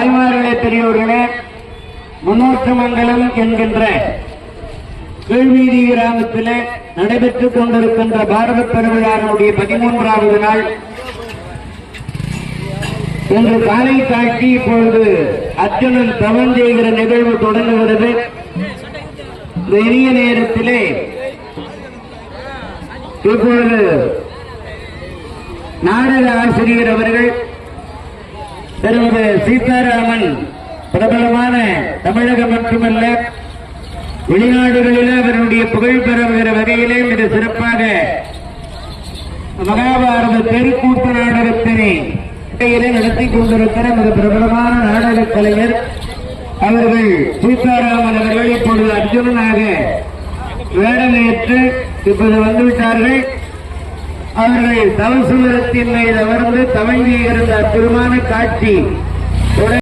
தாய்மார்களே, பெரியோர்களே, முன்னோற்றமங்கலம் என்கின்ற கீழ்வீதி கிராமத்தில் நடைபெற்றுக் கொண்டிருக்கின்ற பாரத பெருவிழாவினுடைய 13வது நாள் இன்று காலை காட்சி. இப்பொழுது அர்ஜுனன் தவம் செய்கிற நிகழ்வு தொடங்குகிறது. இந்த இனிய நேரத்திலே இப்பொழுது நாடக ஆசிரியர் அவர்கள் திருமதி சீதாராமன் பிரபலமான தமிழகம் மட்டுமல்ல வெளிநாடுகளில் அவருடைய புகழ் பெறுகிற வகையிலே மிக சிறப்பாக மகாபாரத தெருக்கூத்து நாடகத்தினை நடத்தி கொண்டிருக்கிற மிக பிரபலமான நாடக கலைஞர் அவர்கள் சீதாராமன் அவர்கள் இப்பொழுது அர்ஜுனனாக வேடமேற்று இப்போது வந்துவிட்டார்கள். அவர்கள் தவசுமரத்தின் மீது அமர்ந்து தவங்கி இருந்த அற்புதமான காட்சி